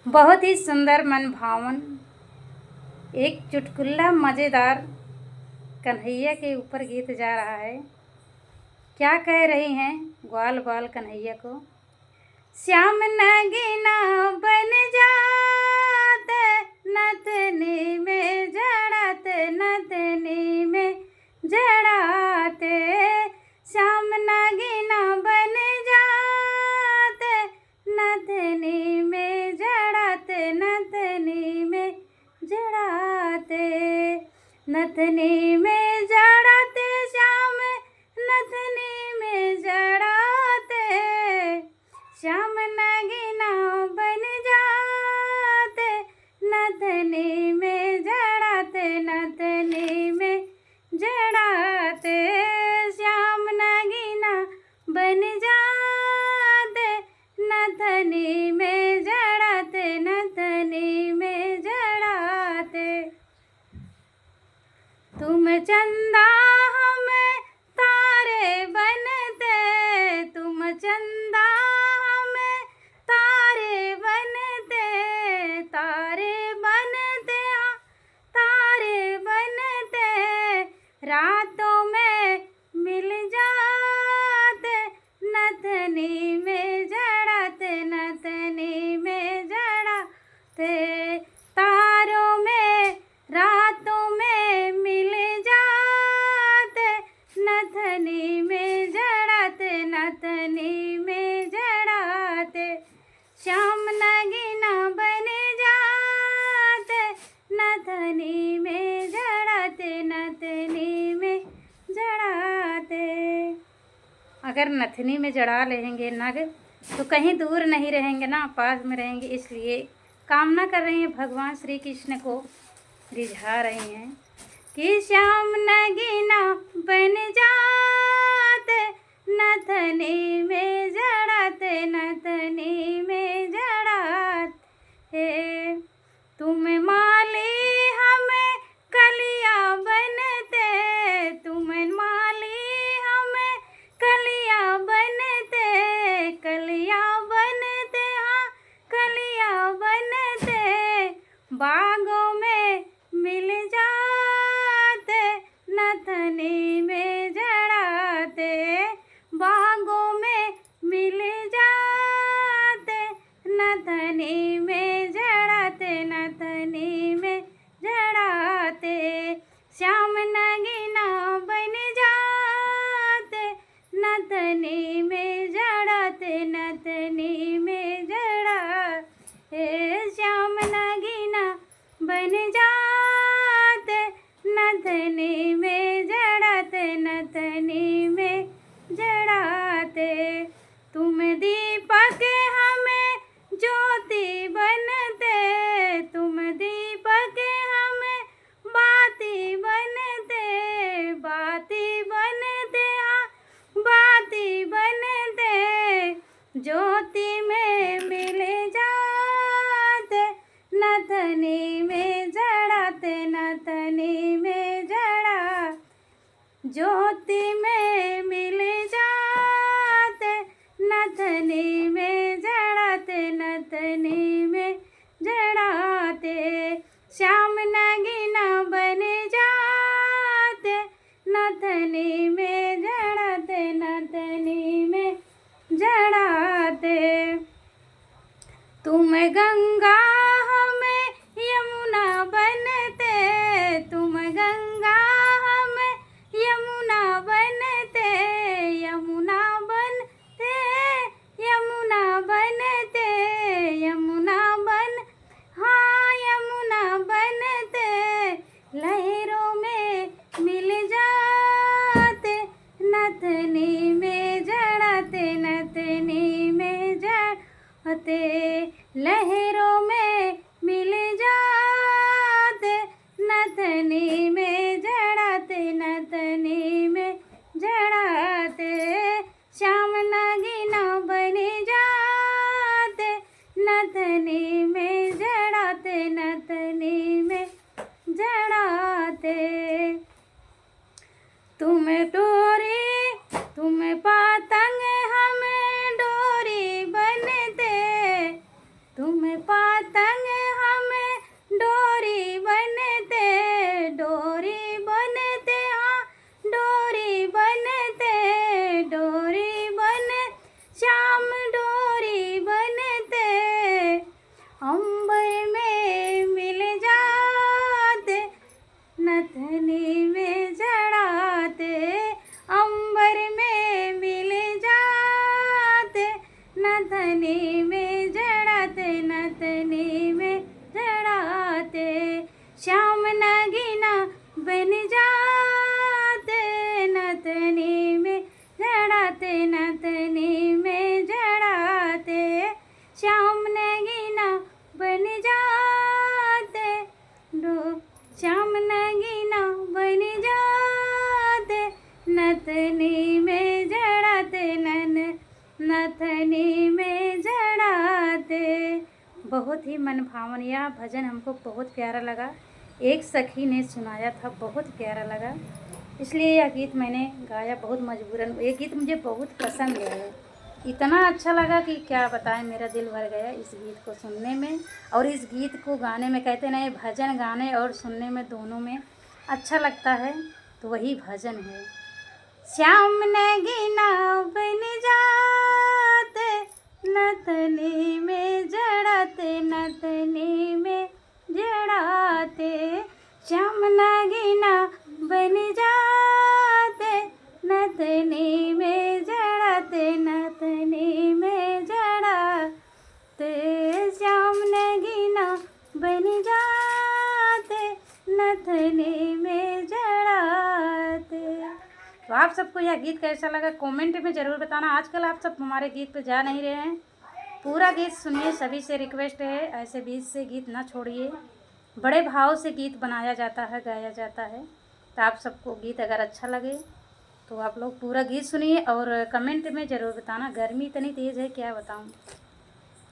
बहुत ही सुंदर मन भावन एक चुटकुला मज़ेदार कन्हैया के ऊपर गीत जा रहा है। क्या कह रही हैं ग्वाल बाल कन्हैया को? श्याम नगीना बन जात नथनी में जड़त, नथनी में जड़ाते। श्याम नगीना बन जात नथनी में जड़त, नथनी में जड़ाते, नथनी में जड़ाते। श्याम नथनी में जड़ाते, श्याम नगीना बन जाते नथनी में जड़ाते, नथनी में जड़ाते। श्याम नगीना बन जाते नथनी में जड़ाते, नथनी में जड़ाते। तुम चंदा हम तारे बनते, तुम चंदा हम तारे बनते, तारे बनते, तारे बनते। रातों में मिल जाते नथनी में जड़ाते, नथनी में जड़ाते। तारों में रातों में मिल जाते नथनी में जड़ाते, नथनी में जड़ाते। श्याम नगीना बन जाते नथनी में जड़ाते, नथनी में जड़ाते। अगर नथनी में जड़ा लेंगे नग तो कहीं दूर नहीं रहेंगे ना, पास में रहेंगे। इसलिए कामना कर रही हैं भगवान श्री कृष्ण को, रिझा रही हैं कि श्याम नगीना बन जाते नथनी में जड़ाते, नथनी में जड़ाते। तुम माली हमें कलिया बनते, तुम माली हमें कलिया बनते, कलिया बनते, हाँ कलिया बनते। बागों में मिल जाते नथनी में जड़ाते, बागों में मिल जाते नथनी में जड़ाते, नथनी में जड़ाते। श्याम नगीना बन जाते नथनी में जड़ाते, नथनी में जड़ाते। श्याम नगीना बन जाते नथनी में जड़ाते, नथनी में जड़ाते। तुम दीपक हमें ज्योति बनते, तुम दीपक हमें बाती बनते, बाती बनते, हाँ बाती बनते। ज्योति में मिल जाते नथनी में जड़ाते, नथनी में जड़ा। ज्योति में मिल जाते नथनी में जड़ाते, नथनी में जड़ाते। श्याम नगीना बन जाते नथनी में जड़ाते, नथनी में जड़ाते। तुम गंगा हमें यमुना बनते, तुम गंगा हमें यमुना बनते, यमुना बनते, यमुना बनते, यमुना बन, हाँ यमुना बनते। लहरों में मिल जाते नथनी में जड़ाते, नथनी में जड़ाते। लहरों में मिल जाते नथनी में जड़ाते, नथनी में जड़ाते। श्याम नगीना बन जाते नथनी में जड़ाते, नथनी में जड़ाते। तुम डोरी, तुम पतंग हमें डोरी बनते, तुम पा पतंग हमें डोरी बनते, डोरी बनते, हाँ डोरी बनते, डोरी बन श्याम डोरी बनते, अंबर में मिल जाते, नथनी में जड़ाते, अंबर में मिल जाते, नथनी में जड़ाते, नथनी में जड़ाते, श्याम नगीना बन जाते, नथनी में जड़ाते, नथनी में जड़ाते, श्याम नगीना बन जाते, श्याम नगीना बन जाते, नथनी में जड़ाते, नथनी में जड़ाते। बहुत ही मनभावन यह भजन हमको बहुत प्यारा लगा। एक सखी ने सुनाया था, बहुत प्यारा लगा, इसलिए यह गीत मैंने गाया बहुत मजबूरन। ये गीत मुझे बहुत पसंद है, इतना अच्छा लगा कि क्या बताएं, मेरा दिल भर गया इस गीत को सुनने में और इस गीत को गाने में। कहते नहीं, भजन गाने और सुनने में दोनों में अच्छा लगता है, तो वही भजन है। श्याम नगीना बन जाते, नथनी में जड़ाते, नथनी में जड़ाते, श्याम नगीना बन जाते, नथनी में जड़ाते, नथनी में जड़ाते, श्याम नगीना बन जाते, नथनी में जड़ाते। तो आप सबको यह गीत कैसा लगा कमेंट में ज़रूर बताना। आजकल आप सब हमारे गीत पे जा नहीं रहे हैं, पूरा गीत सुनिए, सभी से रिक्वेस्ट है, ऐसे बीच से गीत ना छोड़िए। बड़े भाव से गीत बनाया जाता है, गाया जाता है। तो आप सबको गीत अगर अच्छा लगे तो आप लोग पूरा गीत सुनिए और कमेंट में ज़रूर बताना। गर्मी इतनी तेज़ है क्या बताऊँ।